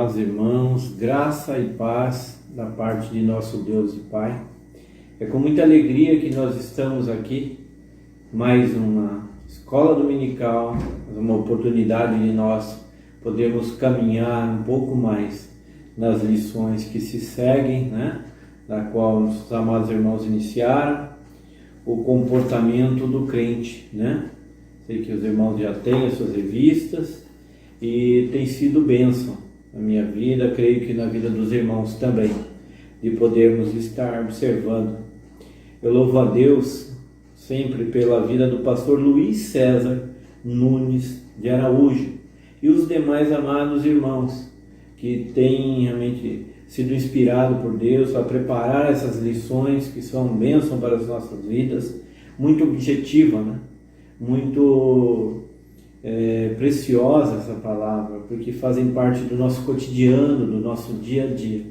amados irmãos, graça e paz da parte de nosso Deus e Pai. É com muita alegria que nós estamos aqui, mais uma escola dominical, uma oportunidade de nós podermos caminhar um pouco mais nas lições que se seguem, da qual os amados irmãos iniciaram, o comportamento do crente, Sei que os irmãos já têm as suas revistas e tem sido bênção na minha vida, creio que na vida dos irmãos também, de podermos estar observando. Eu louvo a Deus sempre pela vida do pastor Luiz César Nunes de Araújo e os demais amados irmãos que têm realmente sido inspirados por Deus para preparar essas lições que são bênção para as nossas vidas, muito objetiva, muito preciosa essa palavra, porque fazem parte do nosso cotidiano, do nosso dia a dia.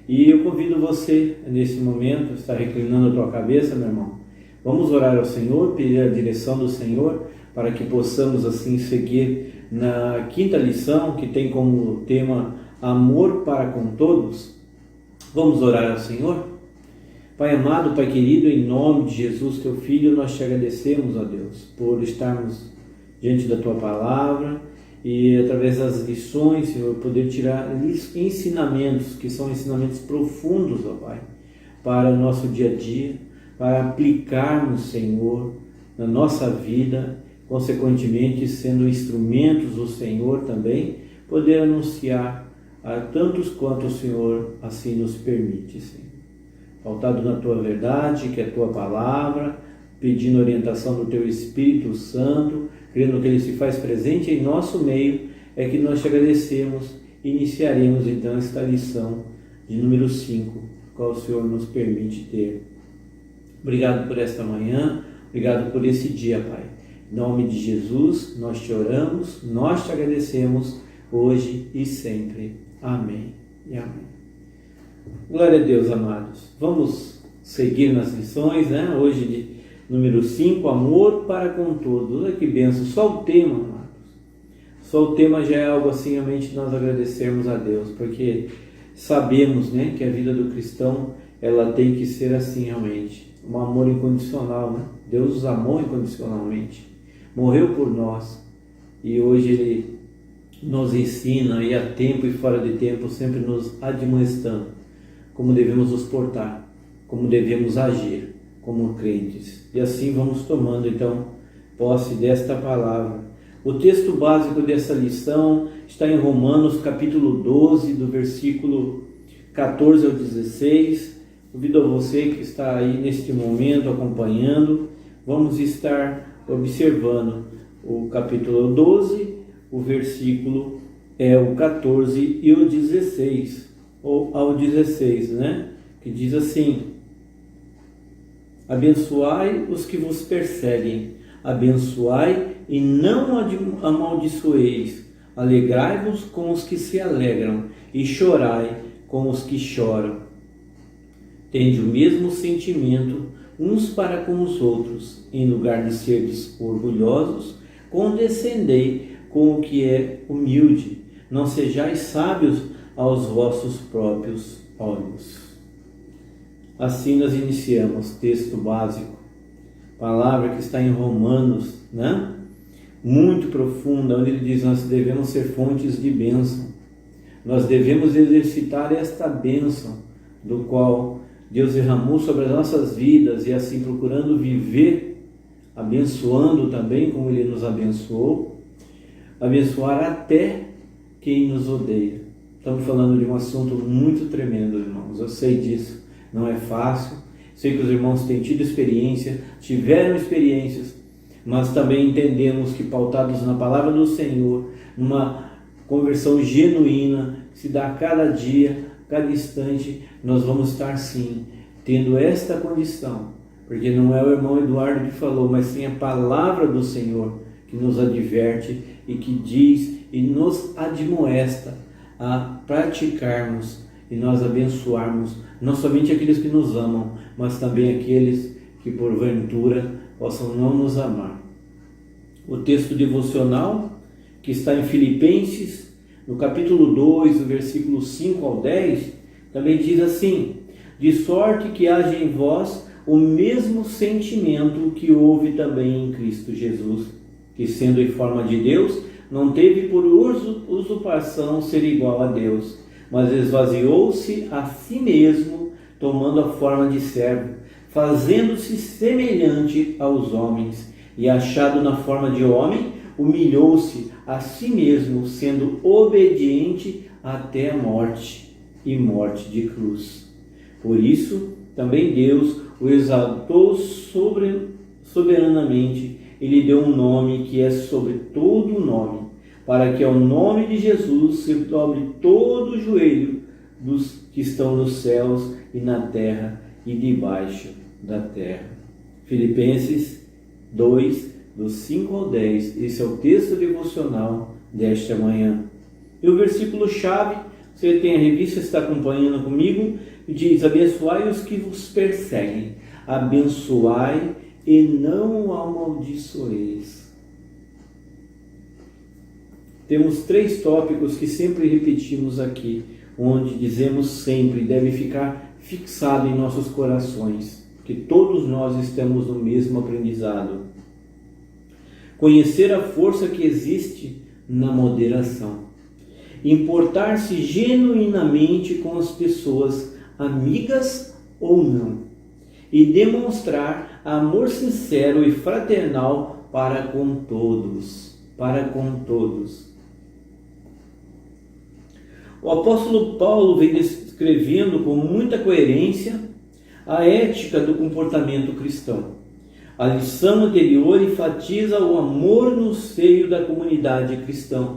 E eu convido você, nesse momento, está reclinando a tua cabeça, meu irmão, vamos orar ao Senhor, pedir a direção do Senhor, para que possamos assim seguir na quinta lição, que tem como tema amor para com todos. Vamos orar ao Senhor? Pai amado, Pai querido, em nome de Jesus, teu Filho, nós te agradecemos, ó Deus, por estarmos diante da tua palavra e através das lições, Senhor, poder tirar ensinamentos que são ensinamentos profundos, ó Pai, para o nosso dia a dia, para aplicarmos, Senhor, na nossa vida, consequentemente sendo instrumentos do Senhor também, poder anunciar a tantos quanto o Senhor assim nos permite, Senhor. Pautado na tua verdade, que é a tua palavra, pedindo orientação do teu Espírito Santo, crendo que ele se faz presente em nosso meio, é que nós te agradecemos e iniciaremos então esta lição de número 5, qual o Senhor nos permite ter. Obrigado por esta manhã, obrigado por esse dia, Pai. Em nome de Jesus, nós te oramos, nós te agradecemos hoje e sempre. Amém e amém. Glória a Deus, amados. Vamos seguir nas lições, Hoje de número 5, amor para com todos. Olha que benção, só o tema, amados. Só o tema já é algo assim, realmente nós agradecermos a Deus, porque sabemos, que a vida do cristão, ela tem que ser assim realmente, um amor incondicional, Deus nos amou incondicionalmente, morreu por nós, e hoje Ele nos ensina, e a tempo e fora de tempo, sempre nos admoestando, como devemos nos portar, como devemos agir, como crentes. E assim vamos tomando então posse desta palavra. O texto básico dessa lição está em Romanos capítulo 12, do versículo 14 ao 16. Convido a você que está aí neste momento acompanhando, vamos estar observando o capítulo 12, o versículo é o 14 e o 16, ou ao 16, que diz assim: abençoai os que vos perseguem, abençoai e não amaldiçoeis, alegrai-vos com os que se alegram e chorai com os que choram. Tende o mesmo sentimento uns para com os outros, em lugar de serdes orgulhosos, condescendei com o que é humilde, não sejais sábios aos vossos próprios olhos. Assim nós iniciamos texto básico, palavra que está em Romanos, muito profunda, onde ele diz: nós devemos ser fontes de bênção, nós devemos exercitar esta bênção do qual Deus derramou sobre as nossas vidas, e assim procurando viver, abençoando também como Ele nos abençoou, abençoar até quem nos odeia. Estamos falando de um assunto muito tremendo, irmãos, eu sei disso, não é fácil, sei que os irmãos têm tido experiência, tiveram experiências, mas também entendemos que pautados na palavra do Senhor, numa conversão genuína, que se dá a cada dia, cada instante, nós vamos estar sim, tendo esta condição, porque não é o irmão Eduardo que falou, mas sim a palavra do Senhor que nos adverte e que diz e nos admoesta a praticarmos e nós abençoarmos não somente aqueles que nos amam, mas também aqueles que porventura possam não nos amar. O texto devocional que está em Filipenses no capítulo 2, do versículo 5 ao 10, também diz assim: de sorte que haja em vós o mesmo sentimento que houve também em Cristo Jesus, que sendo em forma de Deus, não teve por usurpação ser igual a Deus, mas esvaziou-se a si mesmo, tomando a forma de servo, fazendo-se semelhante aos homens, e achado na forma de homem, humilhou-se a si mesmo, sendo obediente até a morte, e morte de cruz. Por isso, também Deus o exaltou soberanamente e lhe deu um nome que é sobre todo o nome, para que ao nome de Jesus se dobre todo o joelho dos que estão nos céus e na terra e debaixo da terra. Filipenses 2, do 5 ao 10. Esse é o texto devocional desta manhã. E o versículo chave, você tem a revista, está acompanhando comigo, diz: abençoai os que vos perseguem, abençoai e não amaldiçoeis. Temos 3 tópicos que sempre repetimos aqui, onde dizemos sempre, deve ficar fixado em nossos corações, que todos nós estamos no mesmo aprendizado. Conhecer a força que existe na moderação. Importar-se genuinamente com as pessoas, amigas ou não, e demonstrar amor sincero e fraternal para com todos. O apóstolo Paulo vem descrevendo com muita coerência a ética do comportamento cristão. A lição anterior enfatiza o amor no seio da comunidade cristã,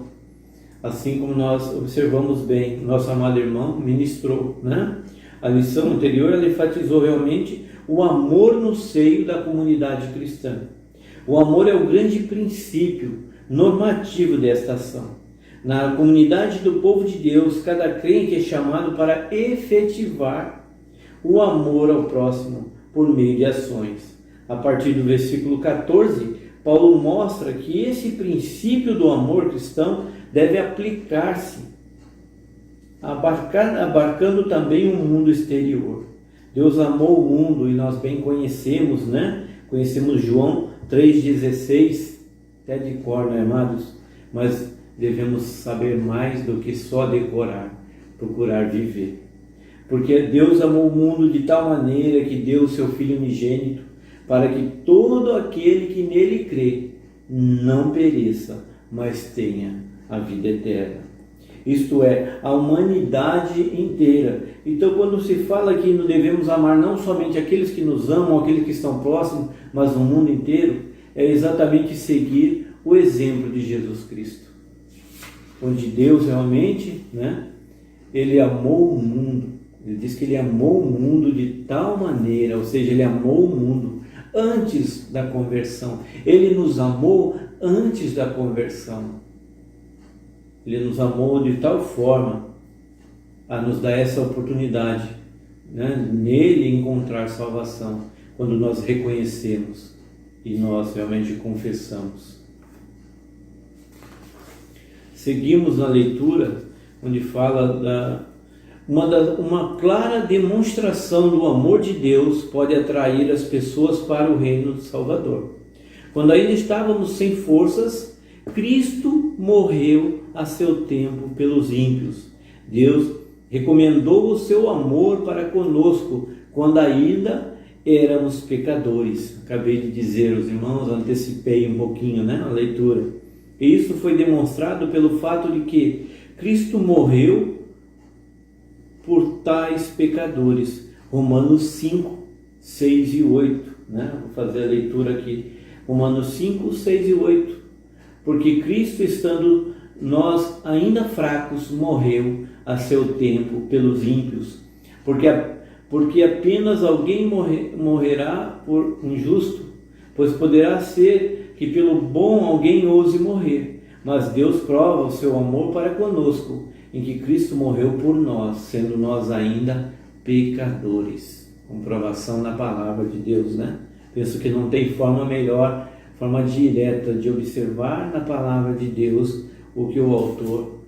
assim como nós observamos bem, nosso amado irmão ministrou, né? A lição anterior ela enfatizou realmente o amor no seio da comunidade cristã. O amor é o grande princípio normativo desta ação. Na comunidade do povo de Deus, cada crente é chamado para efetivar o amor ao próximo por meio de ações. A partir do versículo 14, Paulo mostra que esse princípio do amor cristão deve aplicar-se, abarcando também o mundo exterior. Deus amou o mundo e nós bem conhecemos, né? Conhecemos João 3,16, até de cor, né, amados? Mas devemos saber mais do que só decorar, procurar viver. Porque Deus amou o mundo de tal maneira que deu o seu Filho unigênito, para que todo aquele que nele crê não pereça, mas tenha a vida eterna. Isto é, a humanidade inteira. Então, quando se fala que não devemos amar não somente aqueles que nos amam, aqueles que estão próximos, mas o mundo inteiro, é exatamente seguir o exemplo de Jesus Cristo. Onde Deus realmente, né, Ele amou o mundo. Ele diz que Ele amou o mundo de tal maneira, ou seja, Ele amou o mundo antes da conversão. Ele nos amou antes da conversão. Ele nos amou de tal forma a nos dar essa oportunidade, né, nele encontrar salvação, quando nós reconhecemos e nós realmente confessamos. Seguimos na leitura, onde fala uma clara demonstração do amor de Deus pode atrair as pessoas para o reino do Salvador. Quando ainda estávamos sem forças, Cristo morreu a seu tempo pelos ímpios. Deus recomendou o seu amor para conosco quando ainda éramos pecadores. Acabei de dizer aos irmãos, antecipei um pouquinho, né, a leitura. E isso foi demonstrado pelo fato de que Cristo morreu por tais pecadores. Romanos 5, 6 e 8. Né? Vou fazer a leitura aqui. Romanos 5, 6 e 8. Porque Cristo, estando nós ainda fracos, morreu a seu tempo pelos ímpios. Porque apenas alguém morrerá por um justo, pois poderá ser que pelo bom alguém ouse morrer. Mas Deus prova o seu amor para conosco, em que Cristo morreu por nós, sendo nós ainda pecadores. Comprovação na palavra de Deus, né? Penso que não tem forma melhor, forma direta de observar na palavra de Deus o que o autor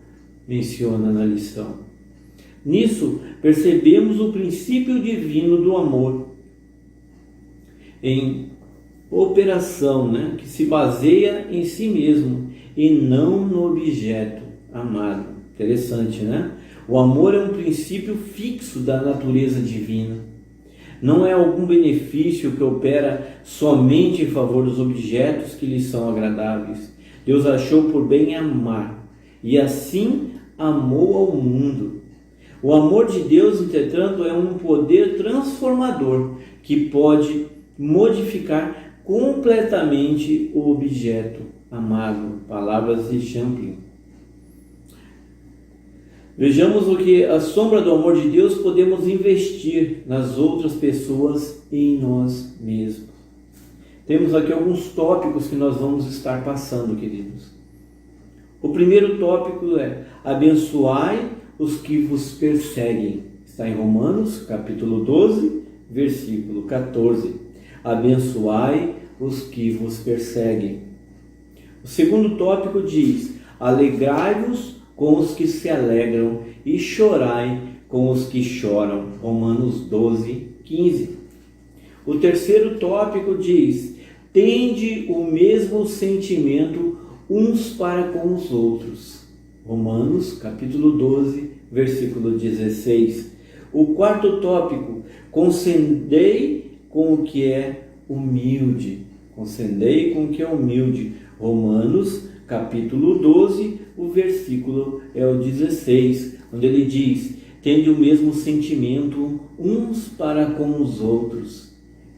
menciona na lição. Nisso, percebemos o princípio divino do amor em operação, que se baseia em si mesmo e não no objeto amado. Interessante, né? O amor é um princípio fixo da natureza divina. Não é algum benefício que opera somente em favor dos objetos que lhe são agradáveis. Deus achou por bem amar e assim amou ao mundo. O amor de Deus, entretanto, é um poder transformador que pode modificar completamente o objeto amado. Palavras de Champlin. Vejamos o que a sombra do amor de Deus podemos investir nas outras pessoas e em nós mesmos. Temos aqui alguns tópicos que nós vamos estar passando, queridos. O primeiro tópico é: abençoai os que vos perseguem. Está em Romanos, capítulo 12, versículo 14. Abençoai os que vos perseguem. O segundo tópico diz: alegrai-vos com os que se alegram e chorai com os que choram. Romanos 12, 15. O terceiro tópico diz: tende o mesmo sentimento uns para com os outros. Romanos, capítulo 12, versículo 16. O quarto tópico: concedei com o que é humilde. Concedei com o que é humilde. Romanos, capítulo 12, o versículo é o 16, onde ele diz: tende o mesmo sentimento uns para com os outros.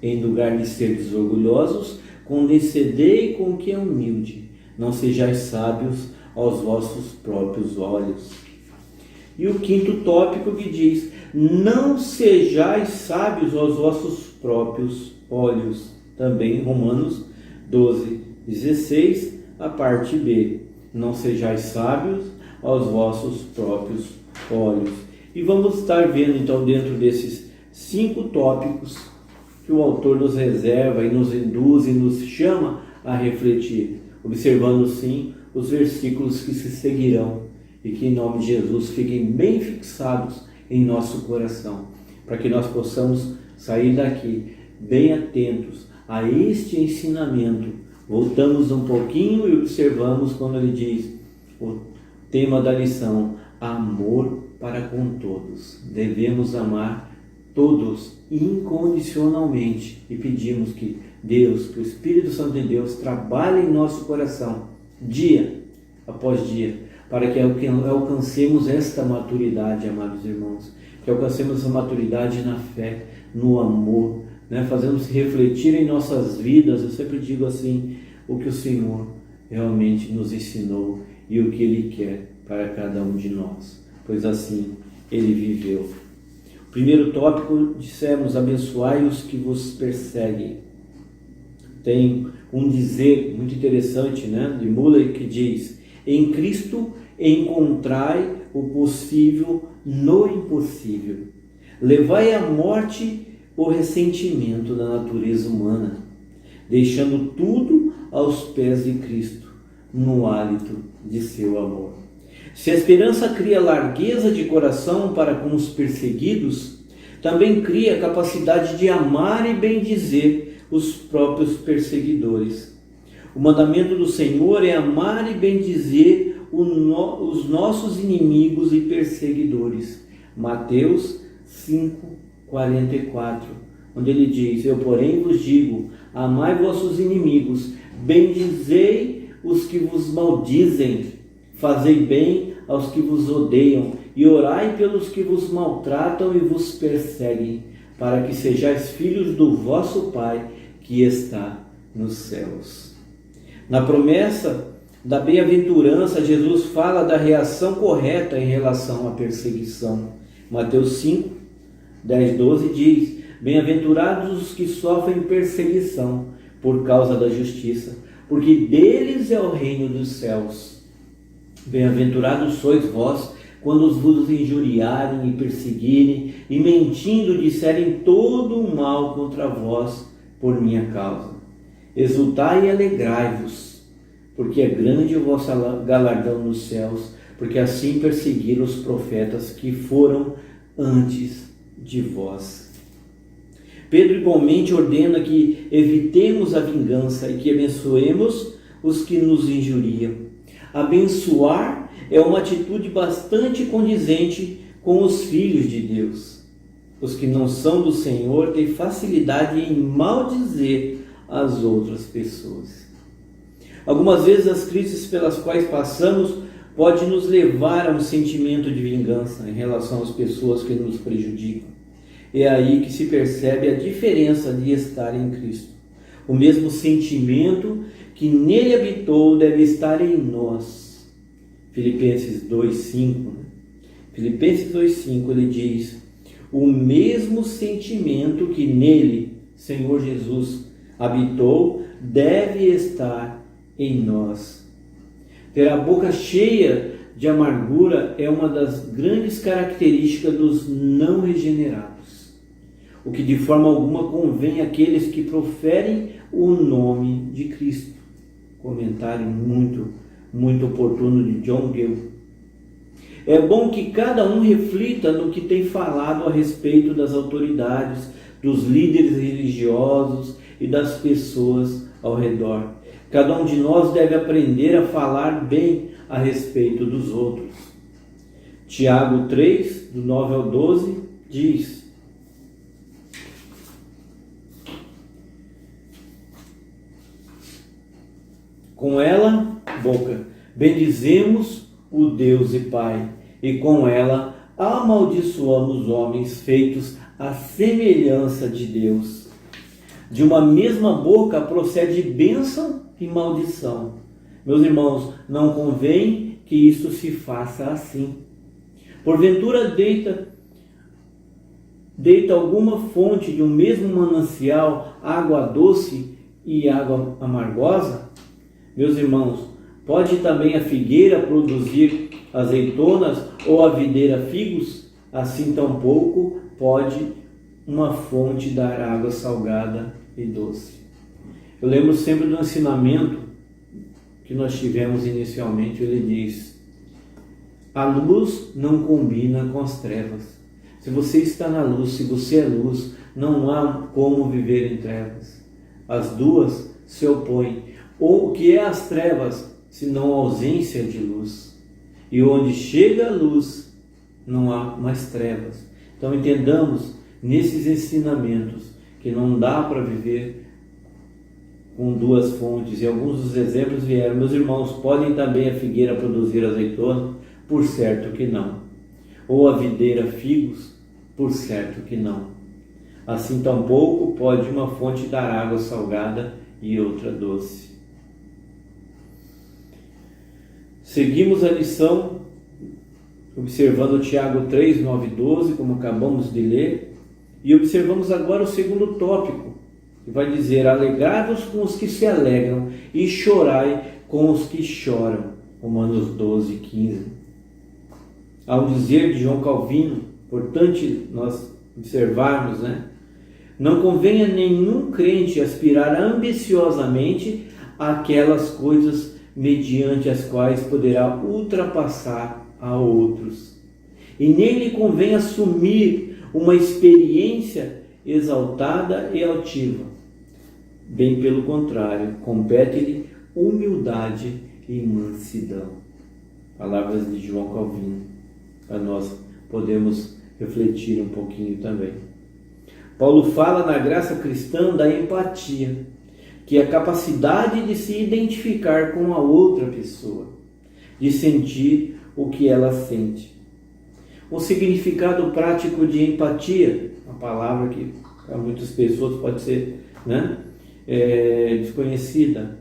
Em lugar de seres orgulhosos, condescendei com o que é humilde. Não sejais sábios aos vossos próprios olhos. E o quinto tópico que diz: não sejais sábios aos vossos próprios olhos. Também Romanos 12, 16, a parte B. Não sejais sábios aos vossos próprios olhos. E vamos estar vendo então dentro desses 5 tópicos que o autor nos reserva e nos induz e nos chama a refletir, observando sim os versículos que se seguirão e que em nome de Jesus fiquem bem fixados em nosso coração, para que nós possamos sair daqui bem atentos a este ensinamento. Voltamos um pouquinho e observamos quando ele diz o tema da lição: amor para com todos. Devemos amar todos incondicionalmente e pedimos que Deus, que o Espírito Santo de Deus trabalhe em nosso coração dia após dia, para que alcancemos esta maturidade, amados irmãos, que alcancemos essa maturidade na fé, no amor, fazendo-se refletir em nossas vidas. Eu sempre digo assim: o que o Senhor realmente nos ensinou e o que Ele quer para cada um de nós, pois assim Ele viveu. O primeiro tópico, dissemos: abençoai os que vos perseguem. Tem um dizer muito interessante, de Muller, que diz: em Cristo encontrai o possível no impossível. Levai à morte o ressentimento da natureza humana, deixando tudo aos pés de Cristo, no hálito de seu amor. Se a esperança cria largueza de coração para com os perseguidos, também cria a capacidade de amar e bendizer os próprios perseguidores. O mandamento do Senhor é amar e bendizer os nossos inimigos e perseguidores. Mateus 5:44, onde ele diz: eu, porém, vos digo, amai vossos inimigos, bendizei os que vos maldizem, fazei bem aos que vos odeiam, e orai pelos que vos maltratam e vos perseguem, para que sejais filhos do vosso Pai que está nos céus. Na promessa da bem-aventurança, Jesus fala da reação correta em relação à perseguição. Mateus 5, 10, 12 diz: bem-aventurados os que sofrem perseguição por causa da justiça, porque deles é o reino dos céus. Bem-aventurados sois vós, quando vos injuriarem e perseguirem, e mentindo disserem todo o mal contra vós por minha causa. Exultai e alegrai-vos, porque é grande o vosso galardão nos céus, porque assim perseguiram os profetas que foram antes de vós. Pedro igualmente ordena que evitemos a vingança e que abençoemos os que nos injuriam. Abençoar é uma atitude bastante condizente com os filhos de Deus. Os que não são do Senhor têm facilidade em maldizer as outras pessoas. Algumas vezes as crises pelas quais passamos podem nos levar a um sentimento de vingança em relação às pessoas que nos prejudicam. É aí que se percebe a diferença de estar em Cristo. O mesmo sentimento que nele habitou deve estar em nós. Filipenses 2,5. Filipenses 2,5 ele diz: o mesmo sentimento que nele, Senhor Jesus, habitou, deve estar em nós. Ter a boca cheia de amargura é uma das grandes características dos não regenerados, o que de forma alguma convém àqueles que proferem o nome de Cristo. Comentário muito oportuno de John Gill. É bom que cada um reflita no que tem falado a respeito das autoridades, dos líderes religiosos e das pessoas ao redor. Cada um de nós deve aprender a falar bem a respeito dos outros. Tiago 3, do 9 ao 12, diz: com ela, boca, bendizemos o Deus e Pai, e com ela amaldiçoamos homens feitos à semelhança de Deus. De uma mesma boca procede bênção e maldição. Meus irmãos, não convém que isso se faça assim. Porventura deita alguma fonte de um mesmo manancial água doce e água amargosa? Meus irmãos, pode também a figueira produzir azeitonas ou a videira figos? Assim tampouco pode uma fonte dar água salgada e doce. Eu lembro sempre do ensinamento que nós tivemos inicialmente. Ele diz: a luz não combina com as trevas. Se você está na luz, se você é luz, não há como viver em trevas. As duas se opõem. Ou o que é as trevas, senão a ausência de luz? E onde chega a luz, não há mais trevas. Então entendamos nesses ensinamentos que não dá para viver com duas fontes. E alguns dos exemplos vieram. Meus irmãos, podem também a figueira produzir azeitona? Por certo que não. Ou a videira figos? Por certo que não. Assim tampouco pode uma fonte dar água salgada e outra doce. Seguimos a lição observando Tiago 3, 9 e 12, como acabamos de ler, e observamos agora o segundo tópico, que vai dizer: alegrai-vos com os que se alegram e chorai com os que choram. Romanos 12, 15. Ao dizer de João Calvino, importante nós observarmos, não convém a nenhum crente aspirar ambiciosamente àquelas coisas mediante as quais poderá ultrapassar a outros. E nem lhe convém assumir uma experiência exaltada e altiva. Bem pelo contrário, compete-lhe humildade e mansidão. Palavras de João Calvino, para nós podermos refletir um pouquinho também. Paulo fala na graça cristã da empatia, que é a capacidade de se identificar com a outra pessoa, de sentir o que ela sente. O significado prático de empatia, uma palavra que para muitas pessoas pode ser desconhecida.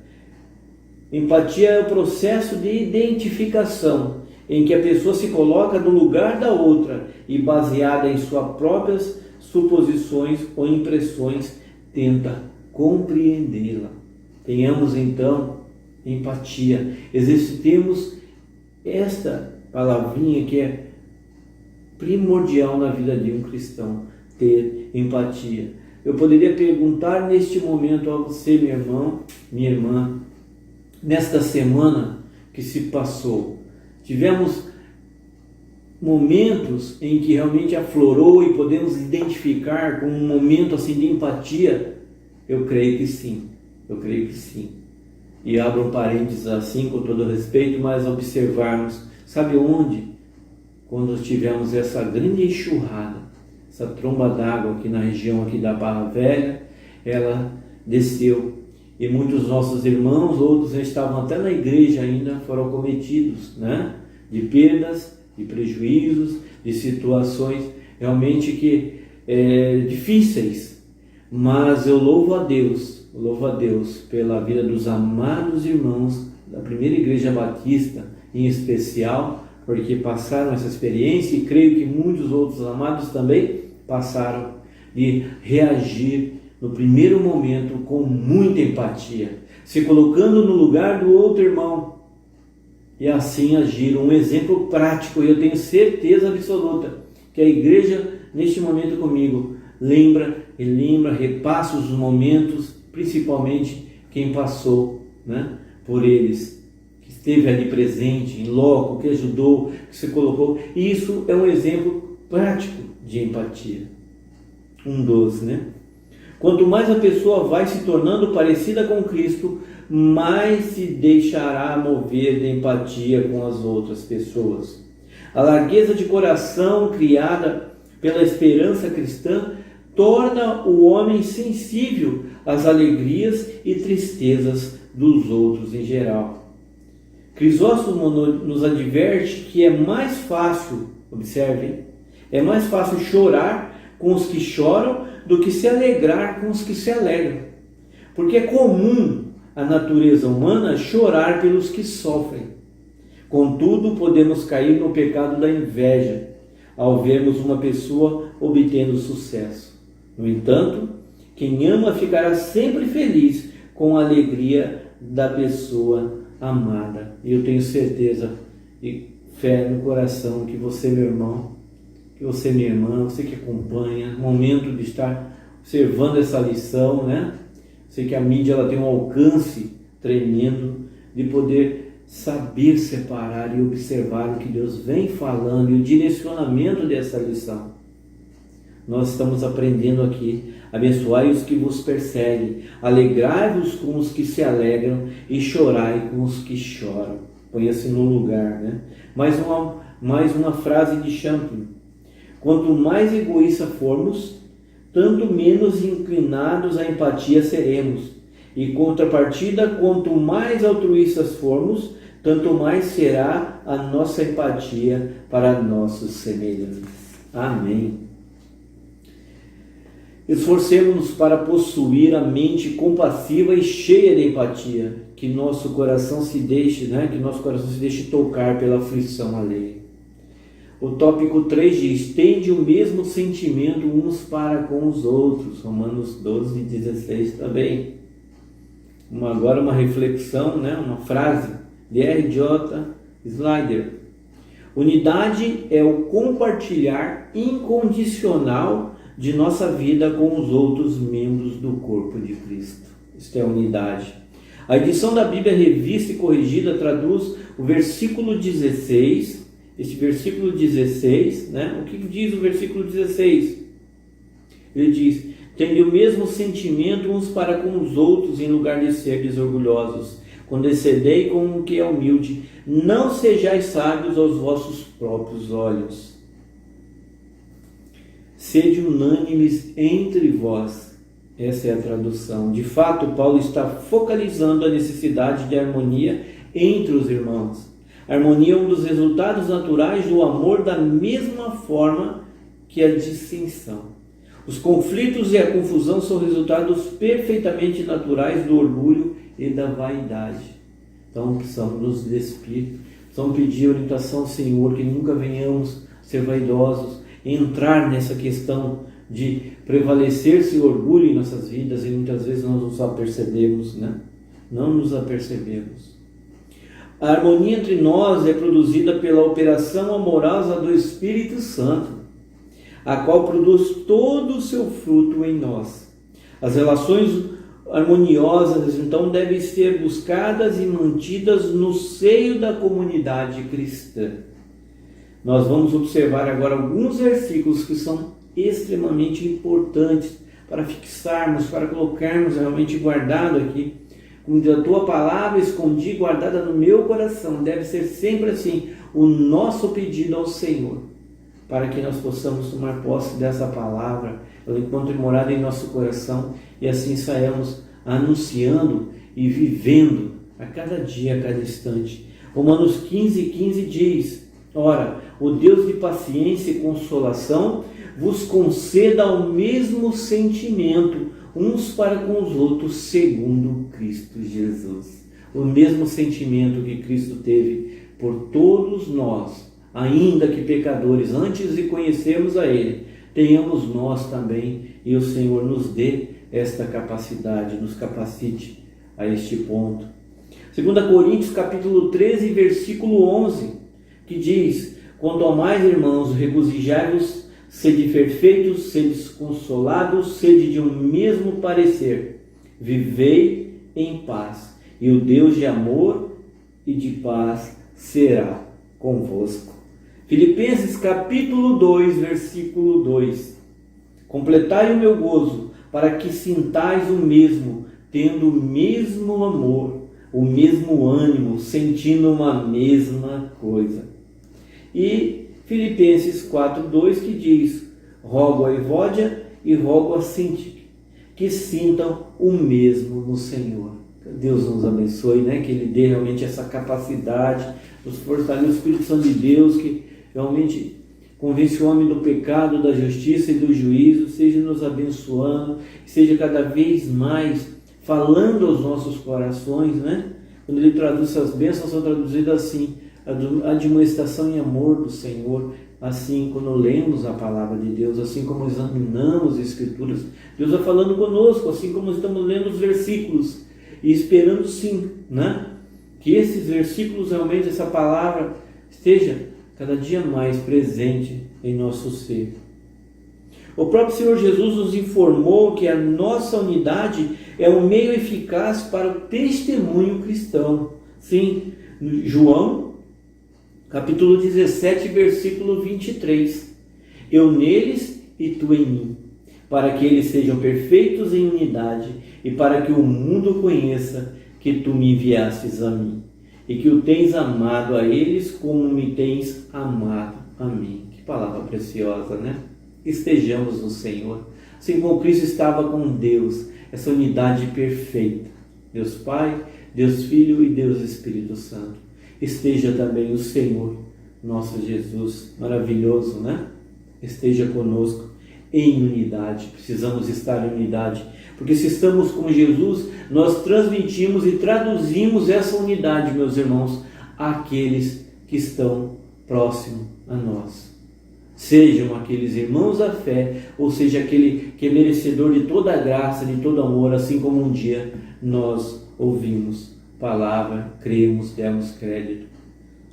Empatia é o processo de identificação, em que a pessoa se coloca no lugar da outra e, baseada em suas próprias suposições ou impressões, tenta compreendê-la. Tenhamos então empatia. Exercitemos esta palavrinha que é primordial na vida de um cristão, ter empatia. Eu poderia perguntar neste momento a você, meu irmão, minha irmã, nesta semana que se passou, tivemos momentos em que realmente aflorou e podemos identificar com um momento assim de empatia? Eu creio que sim, E abro um parênteses assim com todo respeito, mas observarmos, sabe onde? Quando tivemos essa grande enxurrada, essa tromba d'água aqui na região aqui da Barra Velha, ela desceu e muitos nossos irmãos, outros já estavam até na igreja ainda, foram acometidos, né? De perdas, de prejuízos, de situações realmente que difíceis, mas eu louvo a Deus pela vida dos amados irmãos da primeira igreja batista em especial, porque passaram essa experiência e creio que muitos outros amados também passaram de reagir no primeiro momento com muita empatia, se colocando no lugar do outro irmão e assim agiram. Um exemplo prático, e eu tenho certeza absoluta que a igreja neste momento comigo lembra, repassa os momentos, principalmente quem passou, né, por eles, que esteve ali presente, em loco, que ajudou, que se colocou. E isso é um exemplo prático de empatia. Um dos, né? Quanto mais a pessoa vai se tornando parecida com Cristo, mais se deixará mover de empatia com as outras pessoas. A largueza de coração criada pela esperança cristã torna o homem sensível às alegrias e tristezas dos outros em geral. Crisóstomo nos adverte que é mais fácil, observem, é mais fácil chorar com os que choram do que se alegrar com os que se alegram. Porque é comum à natureza humana chorar pelos que sofrem. Contudo, podemos cair no pecado da inveja ao vermos uma pessoa obtendo sucesso. No entanto, quem ama ficará sempre feliz com a alegria da pessoa amada. E eu tenho certeza e fé no coração que você, meu irmão, que você, minha irmã, você que acompanha, momento de estar observando essa lição, né? Sei que a mídia ela tem um alcance tremendo de poder saber separar e observar o que Deus vem falando e o direcionamento dessa lição. Nós estamos aprendendo aqui: abençoai os que vos perseguem, alegrai-vos com os que se alegram e chorai com os que choram. Ponha-se no lugar, né? Mais uma frase de Champlin: quanto mais egoísta formos, tanto menos inclinados à empatia seremos. E contrapartida, quanto mais altruístas formos, tanto mais será a nossa empatia para nossos semelhantes. Amém. Esforcemos-nos para possuir a mente compassiva e cheia de empatia, que nosso coração se deixe, tocar pela aflição alheia. O tópico 3 diz: tende o mesmo sentimento uns para com os outros. Romanos 12:16 também. Agora uma reflexão, uma frase de R.J. Slider. Unidade é o compartilhar incondicional de nossa vida com os outros membros do corpo de Cristo. Isto é unidade. A edição da Bíblia Revista e Corrigida traduz o versículo 16. Este versículo 16, o que diz o versículo 16? Ele diz: tende o mesmo sentimento uns para com os outros, em lugar de serdes orgulhosos. Condescendei com o que é humilde, não sejais sábios aos vossos próprios olhos. Sede unânimes entre vós. Essa é a tradução. De fato, Paulo está focalizando a necessidade de harmonia entre os irmãos. A harmonia é um dos resultados naturais do amor, da mesma forma que a dissensão. Os conflitos e a confusão são resultados perfeitamente naturais do orgulho e da vaidade. Então, precisamos nos despir, precisamos pedir orientação ao Senhor, que nunca venhamos ser vaidosos, entrar nessa questão de prevalecer esse orgulho em nossas vidas, e muitas vezes nós nos apercebemos, Não nos apercebemos. A harmonia entre nós é produzida pela operação amorosa do Espírito Santo, a qual produz todo o seu fruto em nós. As relações harmoniosas, então devem ser buscadas e mantidas no seio da comunidade cristã. Nós vamos observar agora alguns versículos que são extremamente importantes para fixarmos, para colocarmos realmente guardado aqui. Como a tua palavra escondi, guardada no meu coração. Deve ser sempre assim o nosso pedido ao Senhor, para que nós possamos tomar posse dessa palavra, ela encontre morada em nosso coração e assim saiamos anunciando e vivendo a cada dia, a cada instante. Romanos 15:15 diz: ora, o Deus de paciência e consolação vos conceda o mesmo sentimento uns para com os outros, segundo Cristo Jesus. O mesmo sentimento que Cristo teve por todos nós, ainda que pecadores, antes de conhecermos a Ele, tenhamos nós também, e o Senhor nos dê esta capacidade, nos capacite a este ponto. 2 Coríntios capítulo 13, versículo 11, que diz: quanto ao mais, irmãos, regozijai-vos, sede perfeitos, sede consolados, sede de um mesmo parecer, vivei em paz, e o Deus de amor e de paz será convosco. Filipenses capítulo 2, versículo 2: completai o meu gozo, para que sintais o mesmo, tendo o mesmo amor, o mesmo ânimo, sentindo uma mesma coisa. E Filipenses 4:2 que diz: rogo a Evódia e rogo a Síntique, que sintam o mesmo no Senhor. Deus nos abençoe, que Ele dê realmente essa capacidade, nos fortaleça, o Espírito Santo de Deus, que realmente convence o homem do pecado, da justiça e do juízo, seja nos abençoando, seja cada vez mais falando aos nossos corações, Quando Ele traduz essas bênçãos, são traduzidas assim: a admoestação em amor do Senhor, assim quando lemos a palavra de Deus, assim como examinamos as Escrituras, Deus vai falando conosco, assim como estamos lendo os versículos, e esperando sim, que esses versículos, realmente essa palavra, esteja cada dia mais presente em nosso ser. O próprio Senhor Jesus nos informou que a nossa unidade é um meio eficaz para o testemunho cristão. Sim, João, capítulo 17, versículo 23. Eu neles e tu em mim, para que eles sejam perfeitos em unidade e para que o mundo conheça que tu me enviastes a mim e que o tens amado a eles como me tens amado a mim. Que palavra preciosa, Estejamos no Senhor, assim como Cristo estava com Deus, essa unidade perfeita, Deus Pai, Deus Filho e Deus Espírito Santo. Esteja também o Senhor, nosso Jesus, maravilhoso, Esteja conosco em unidade. Precisamos estar em unidade, porque se estamos com Jesus, nós transmitimos e traduzimos essa unidade, meus irmãos, àqueles que estão próximos a nós. Sejam aqueles irmãos da fé, ou seja, aquele que é merecedor de toda a graça, de todo amor, assim como um dia nós ouvimos palavra, cremos, demos crédito.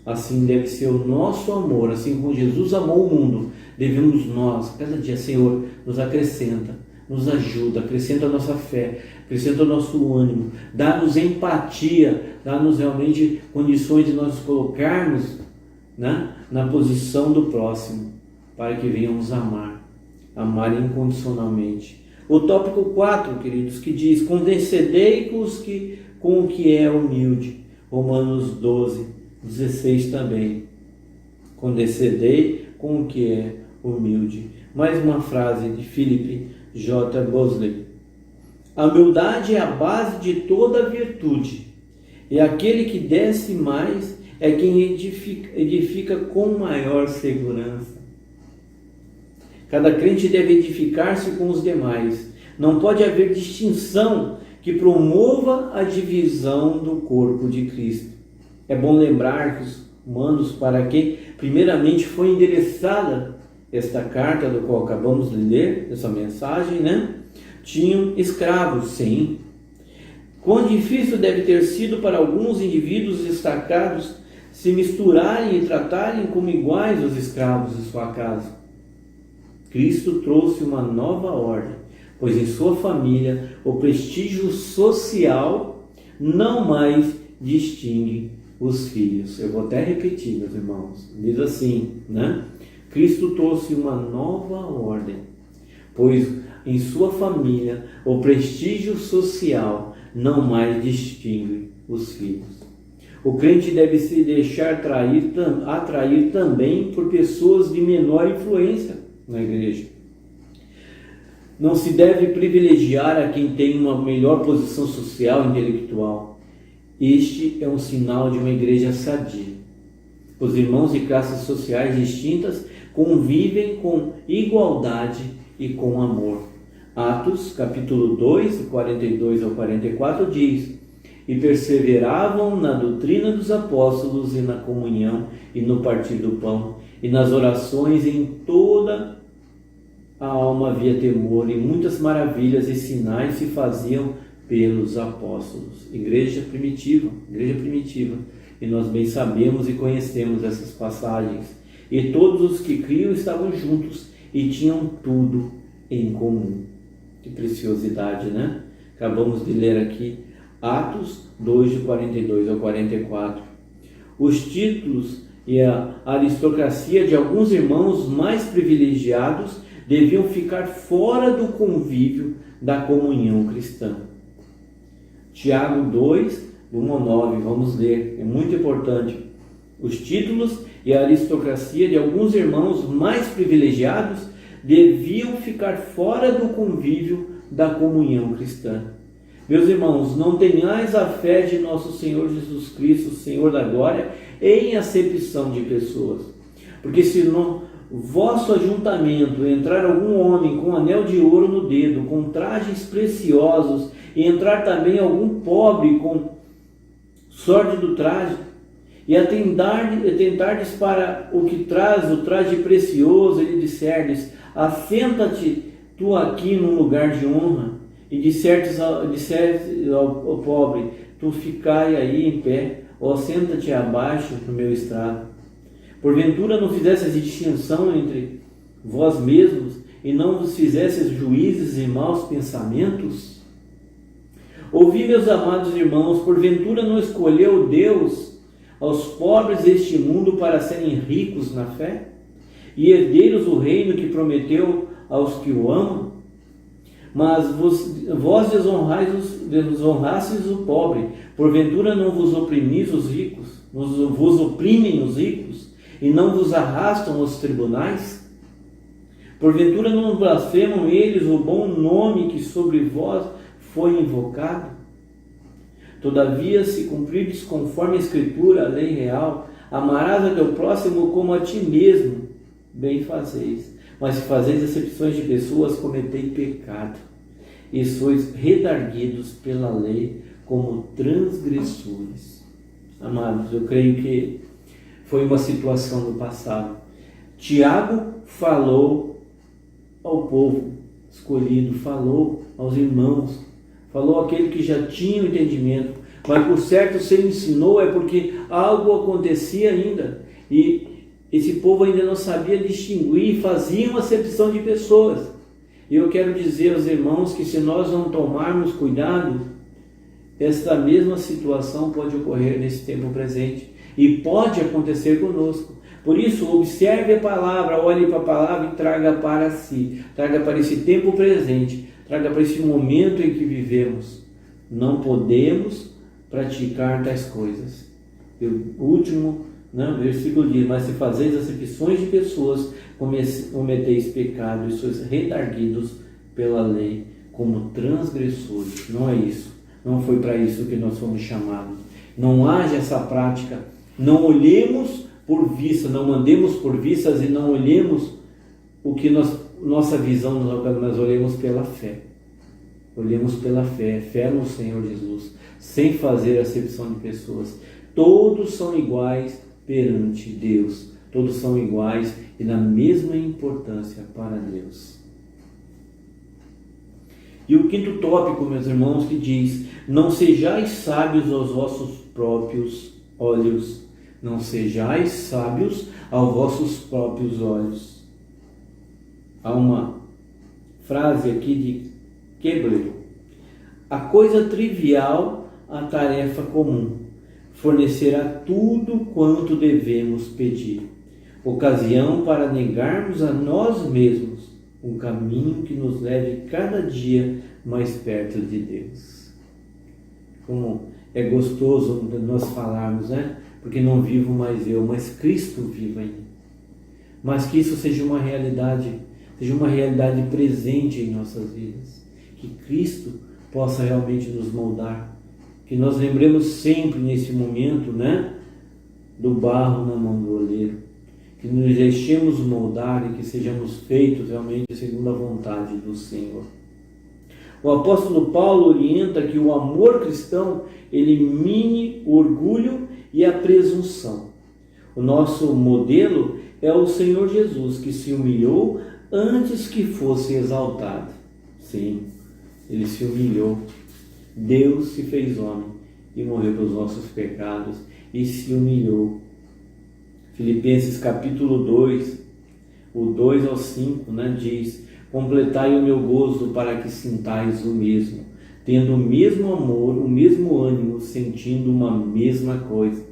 Assim deve ser o nosso amor, assim como Jesus amou o mundo, devemos nós, cada dia, Senhor, nos acrescenta, nos ajuda, acrescenta a nossa fé, acrescenta o nosso ânimo, dá-nos empatia, dá-nos realmente condições de nós colocarmos na posição do próximo, para que venhamos amar incondicionalmente. O tópico 4, queridos, que diz: condescendei com o que é humilde. Romanos 12:16 também. Condescendei com o que é humilde. Mais uma frase de Philip J. Bosley: a humildade é a base de toda virtude, e aquele que desce mais é quem edifica com maior segurança. Cada crente deve edificar-se com os demais. Não pode haver distinção que promova a divisão do corpo de Cristo. É bom lembrar que os humanos, para quem primeiramente foi endereçada esta carta do qual acabamos de ler, essa mensagem, tinham escravos, sim. Quão difícil deve ter sido para alguns indivíduos destacados se misturarem e tratarem como iguais os escravos de sua casa. Cristo trouxe uma nova ordem, pois em sua família o prestígio social não mais distingue os filhos. Eu vou até repetir, meus irmãos. Diz assim, né? Cristo trouxe uma nova ordem, pois em sua família o prestígio social não mais distingue os filhos. O crente deve se deixar atrair também por pessoas de menor influência na igreja. Não se deve privilegiar a quem tem uma melhor posição social e intelectual. Este é um sinal de uma igreja sadia. Os irmãos de classes sociais distintas convivem com igualdade e com amor. Atos, capítulo 2, 42 ao 44 diz: e perseveravam na doutrina dos apóstolos e na comunhão e no partir do pão e nas orações, e em toda a alma havia temor, e muitas maravilhas e sinais se faziam pelos apóstolos. Igreja primitiva, e nós bem sabemos e conhecemos essas passagens. E todos os que criam estavam juntos e tinham tudo em comum. Que preciosidade, né? Acabamos de ler aqui Atos 2, de 42 ao 44. Os títulos e a aristocracia de alguns irmãos mais privilegiados deviam ficar fora do convívio da comunhão cristã. Tiago 2, do 1 ao 9, vamos ler, é muito importante. Os títulos e a aristocracia de alguns irmãos mais privilegiados deviam ficar fora do convívio da comunhão cristã. Meus irmãos, não tenhais a fé de nosso Senhor Jesus Cristo, Senhor da glória, em acepção de pessoas. Porque se no vosso ajuntamento entrar algum homem com anel de ouro no dedo, com trajes preciosos, e entrar também algum pobre com sórdido traje, e atentardes para o que traz o traje precioso, e lhe disserdes: assenta-te tu aqui num lugar de honra, e dissertes ao pobre: tu ficai aí em pé, ou senta-te abaixo no meu estrado. Porventura não fizesses distinção entre vós mesmos, e não vos fizesses juízes e maus pensamentos? Ouvi, meus amados irmãos, porventura não escolheu Deus aos pobres deste mundo para serem ricos na fé, e herdeiros do reino que prometeu aos que o amam? Mas vós desonrastes o pobre. Porventura não vos oprimis os ricos, vos oprimem os ricos, e não vos arrastam aos tribunais? Porventura não blasfemam eles o bom nome que sobre vós foi invocado? Todavia, se cumprirdes conforme a Escritura, a lei real, amarás a teu próximo como a ti mesmo, bem fazeis. Mas se fazeis acepções de pessoas, cometei pecado, e sois redarguidos pela lei como transgressores. Amados, eu creio que foi uma situação do passado. Tiago falou ao povo escolhido, falou aos irmãos, falou àquele que já tinha o entendimento, mas por certo se ele ensinou é porque algo acontecia ainda, e esse povo ainda não sabia distinguir, fazia uma acepção de pessoas. E eu quero dizer aos irmãos que se nós não tomarmos cuidado, esta mesma situação pode ocorrer nesse tempo presente, e pode acontecer conosco. Por isso, observe a palavra, olhe para a palavra e traga para si, traga para esse tempo presente, traga para esse momento em que vivemos. Não podemos praticar tais coisas. O último versículo diz: mas se fazeis acepções de pessoas, cometeis pecado, e sois redarguidos pela lei como transgressores. Não é isso. Não foi para isso que nós fomos chamados. Não haja essa prática. Não olhemos por vista, não mandemos por vistas, e não olhemos o que nossa visão, nós olhemos pela fé. Olhemos pela fé, fé no Senhor Jesus, sem fazer acepção de pessoas. Todos são iguais perante Deus. Todos são iguais e na mesma importância para Deus. E o quinto tópico, meus irmãos, que diz: não sejais sábios aos vossos próprios olhos. Não sejais sábios aos vossos próprios olhos. Há uma frase aqui quebrou. A coisa trivial, a tarefa comum, fornecerá tudo quanto devemos pedir. Ocasião para negarmos a nós mesmos um caminho que nos leve cada dia mais perto de Deus. Como é gostoso nós falarmos, né? Porque não vivo mais eu, mas Cristo vive em mim. Mas que isso seja uma realidade presente em nossas vidas. Que Cristo possa realmente nos moldar. Que nós lembremos sempre nesse momento, né? Do barro na mão do oleiro. Que nos deixemos moldar e que sejamos feitos realmente segundo a vontade do Senhor. O apóstolo Paulo orienta que o amor cristão elimine o orgulho e a presunção. O nosso modelo é o Senhor Jesus, que se humilhou antes que fosse exaltado. Sim, ele se humilhou. Deus se fez homem e morreu pelos nossos pecados e se humilhou. Filipenses capítulo 2, o 2 ao 5, diz: completai o meu gozo para que sintais o mesmo, tendo o mesmo amor, o mesmo ânimo, sentindo uma mesma coisa.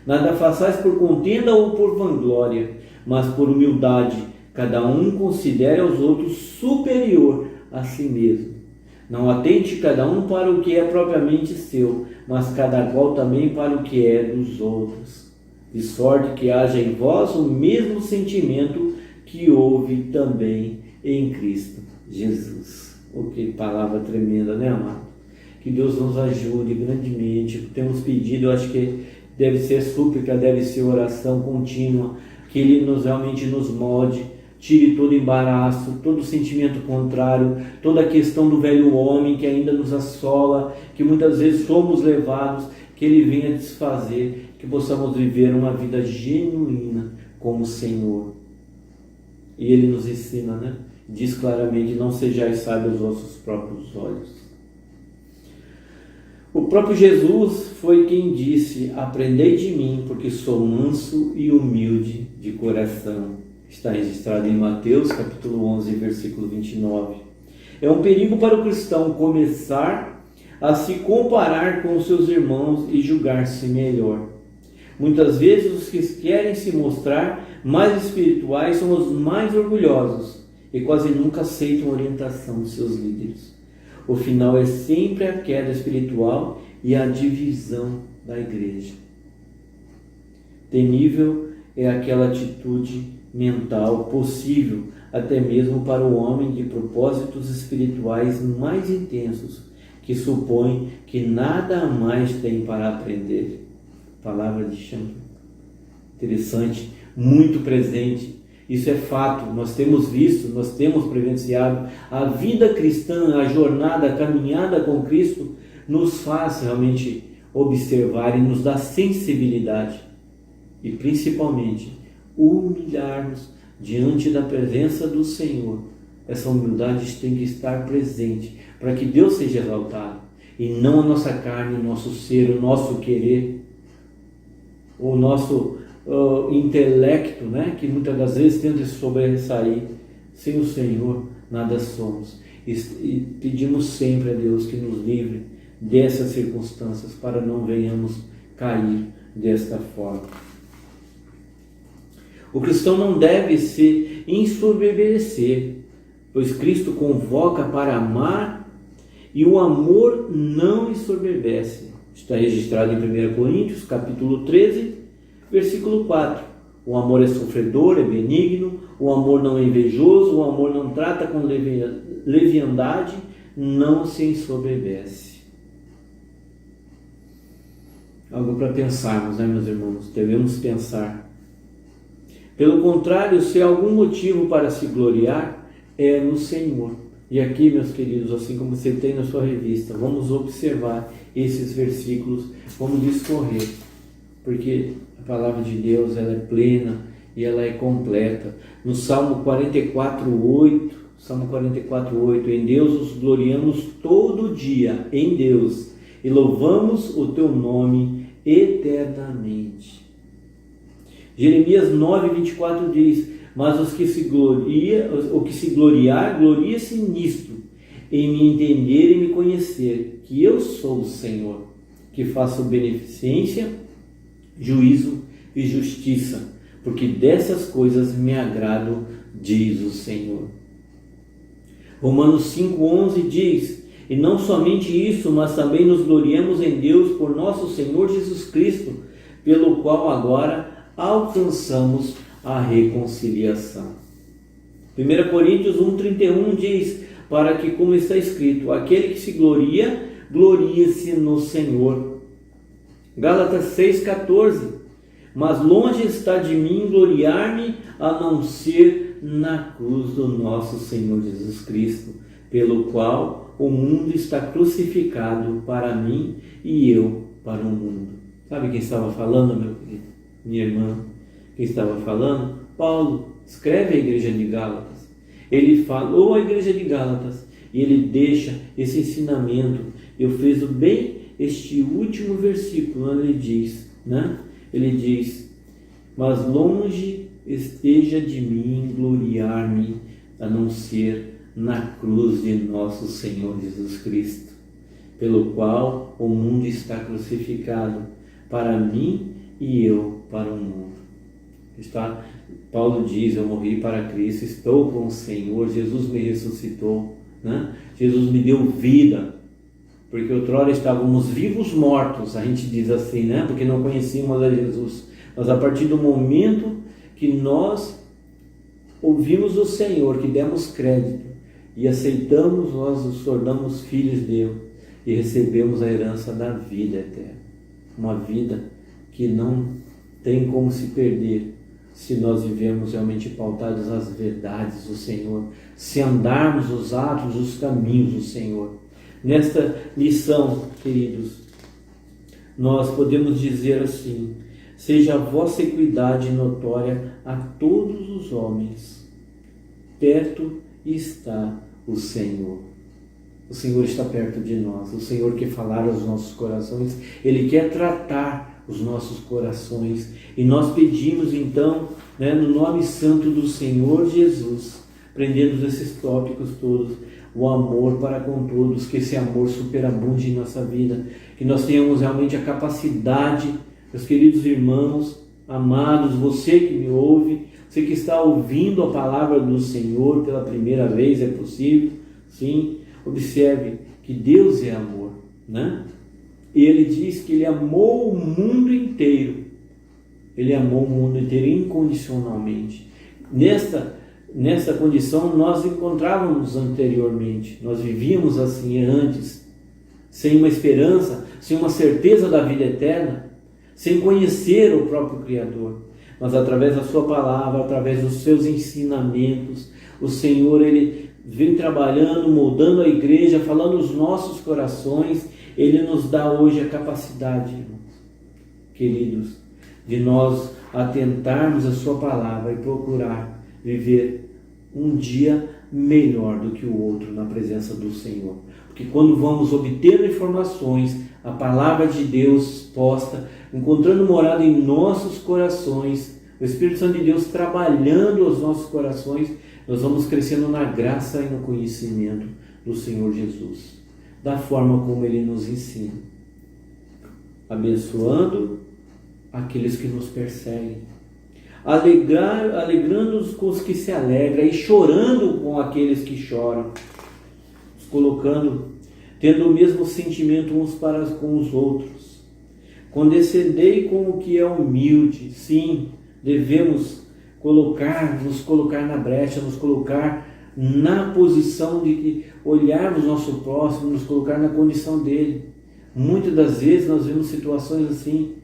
Nada façais por contenda ou por vanglória, mas por humildade, cada um considere aos outros superior a si mesmo. Não atente cada um para o que é propriamente seu, mas cada qual também para o que é dos outros. De sorte que haja em vós o mesmo sentimento que houve também em Cristo Jesus. Oh, que palavra tremenda, né, amado? Que Deus nos ajude grandemente. Temos pedido, eu acho que deve ser súplica, deve ser oração contínua, que Ele realmente nos molde, tire todo embaraço, todo sentimento contrário, toda a questão do velho homem que ainda nos assola, que muitas vezes somos levados, que Ele venha desfazer, que possamos viver uma vida genuína com o Senhor. E Ele nos ensina, diz claramente: não sejais sábios aos vossos próprios olhos. O próprio Jesus foi quem disse: aprendei de mim, porque sou manso e humilde de coração. Está registrado em Mateus capítulo 11, versículo 29. É um perigo para o cristão começar a se comparar com os seus irmãos e julgar-se melhor. Muitas vezes os que querem se mostrar mais espirituais são os mais orgulhosos e quase nunca aceitam a orientação de seus líderes. O final é sempre a queda espiritual e a divisão da igreja. Temível é aquela atitude mental possível até mesmo para o homem de propósitos espirituais mais intensos, que supõe que nada mais tem para aprender. Palavra de Champlin. Interessante, muito presente. Isso é fato, nós temos visto, nós temos presenciado. A vida cristã, a jornada, a caminhada com Cristo nos faz realmente observar e nos dá sensibilidade. E principalmente, humilhar-nos diante da presença do Senhor. Essa humildade tem que estar presente para que Deus seja exaltado e não a nossa carne, o nosso ser, o nosso querer, o nosso intelecto, que muitas das vezes tenta se sobressair. Sem o Senhor nada somos. E pedimos sempre a Deus que nos livre dessas circunstâncias para não venhamos cair desta forma. O cristão não deve se ensoberbecer, pois Cristo convoca para amar e o amor não ensoberbece. Está registrado em 1 Coríntios, capítulo 13, versículo 4. O amor é sofredor, é benigno, o amor não é invejoso, o amor não trata com leviandade, não se ensoberbece. Algo para pensarmos, meus irmãos? Devemos pensar. Pelo contrário, se há algum motivo para se gloriar, é no Senhor. E aqui, meus queridos, assim como você tem na sua revista, vamos observar esses versículos, vamos discorrer, porque a palavra de Deus ela é plena e ela é completa. No Salmo 44:8, em Deus nos gloriamos todo dia, em Deus, e louvamos o teu nome eternamente. Jeremias 9:24 diz: mas o que se gloriar, gloria-se nisto, em me entender e me conhecer, que eu sou o Senhor, que faço beneficência, juízo e justiça, porque dessas coisas me agrado, diz o Senhor. Romanos 5,11 diz: e não somente isso, mas também nos gloriamos em Deus por nosso Senhor Jesus Cristo, pelo qual agora alcançamos a reconciliação. 1 Coríntios 1,31 diz: para que, como está escrito, aquele que se gloria, glorie-se no Senhor. Gálatas 6,14: mas longe está de mim gloriar-me, a não ser na cruz do nosso Senhor Jesus Cristo, pelo qual o mundo está crucificado para mim e eu para o mundo. Sabe quem estava falando, meu querido? Minha irmã. Quem estava falando? Paulo. Escreve a igreja de Gálatas. Ele falou à igreja de Gálatas e ele deixa esse ensinamento. Eu fiz bem este último versículo, onde ele diz, né? Ele diz: mas longe esteja de mim gloriar-me, a não ser na cruz de nosso Senhor Jesus Cristo, pelo qual o mundo está crucificado para mim e eu para o mundo. Paulo diz: eu morri para Cristo, estou com o Senhor, Jesus me ressuscitou, né? Jesus me deu vida, porque outrora estávamos vivos mortos, a gente diz assim, né? Porque não conhecíamos a Jesus, mas a partir do momento que nós ouvimos o Senhor, que demos crédito e aceitamos, nós nos tornamos filhos de Deus e recebemos a herança da vida eterna, uma vida que não tem como se perder, se nós vivemos realmente pautados nas verdades do Senhor, se andarmos os atos, os caminhos do Senhor. Nesta lição, queridos, nós podemos dizer assim: seja a vossa equidade notória a todos os homens, perto está o Senhor. O Senhor está perto de nós, o Senhor quer falar aos nossos corações, Ele quer tratar os nossos corações, e nós pedimos então, né, no nome santo do Senhor Jesus, prendendo esses tópicos todos, o amor para com todos, que esse amor superabunde em nossa vida, que nós tenhamos realmente a capacidade, meus queridos irmãos, amados, você que me ouve, você que está ouvindo a palavra do Senhor pela primeira vez, é possível, sim, observe que Deus é amor, né? E Ele diz que Ele amou o mundo inteiro. Ele amou o mundo inteiro incondicionalmente. Nessa condição nós encontrávamos anteriormente. Nós vivíamos assim antes, sem uma esperança, sem uma certeza da vida eterna, sem conhecer o próprio Criador. Mas através da sua palavra, através dos seus ensinamentos, o Senhor, Ele vem trabalhando, moldando a igreja, falando os nossos corações. Ele nos dá hoje a capacidade, irmãos, queridos, de nós atentarmos a sua palavra e procurar viver um dia melhor do que o outro na presença do Senhor. Porque quando vamos obter informações, a palavra de Deus posta, encontrando morada em nossos corações, o Espírito Santo de Deus trabalhando os nossos corações, nós vamos crescendo na graça e no conhecimento do Senhor Jesus, da forma como Ele nos ensina, abençoando aqueles que nos perseguem, alegrando-nos com os que se alegram e chorando com aqueles que choram, nos colocando, tendo o mesmo sentimento uns para com os outros. Condescendei com o que é humilde. Sim, devemos nos colocar na brecha, nos colocar na posição de que olharmos nosso próximo, nos colocar na condição dele. Muitas das vezes nós vemos situações assim,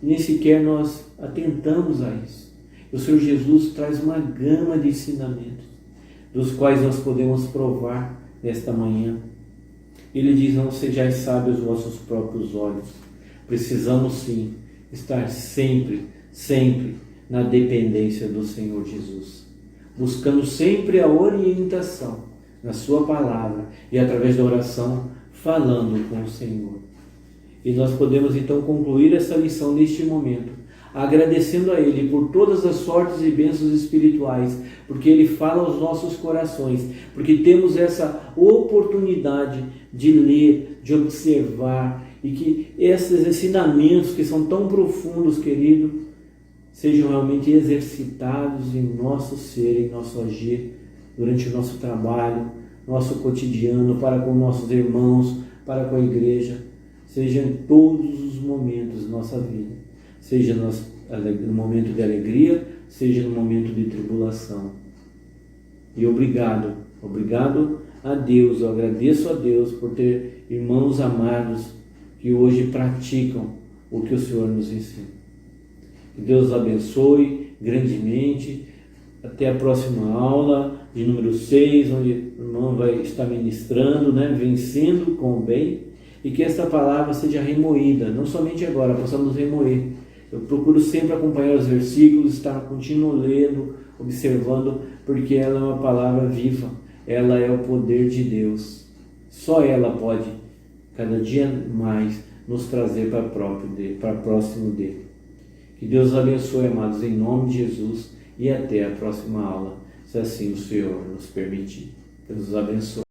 nem sequer nós atentamos a isso. O Senhor Jesus traz uma gama de ensinamentos, dos quais nós podemos provar nesta manhã. Ele diz: não sejais sábios os vossos próprios olhos. Precisamos sim estar sempre na dependência do Senhor Jesus, buscando sempre a orientação na sua palavra e através da oração, falando com o Senhor. E nós podemos então concluir essa lição neste momento, agradecendo a Ele por todas as sortes e bênçãos espirituais, porque Ele fala aos nossos corações, porque temos essa oportunidade de ler, de observar, e que esses ensinamentos que são tão profundos, querido, sejam realmente exercitados em nosso ser, em nosso agir, durante o nosso trabalho, nosso cotidiano, para com nossos irmãos, para com a igreja, seja em todos os momentos da nossa vida, seja no momento de alegria, seja no momento de tribulação. E obrigado a Deus, eu agradeço a Deus por ter irmãos amados que hoje praticam o que o Senhor nos ensina. Que Deus abençoe grandemente. Até a próxima aula de número 6, onde o irmão vai estar ministrando, vencendo com o bem. E que esta palavra seja remoída, não somente agora, possamos remoer. Eu procuro sempre acompanhar os versículos, estar contínuo lendo, observando, porque ela é uma palavra viva, ela é o poder de Deus. Só ela pode, cada dia mais, nos trazer para próximo dele. Que Deus abençoe, amados, em nome de Jesus, e até a próxima aula, se assim o Senhor nos permitir. Deus abençoe.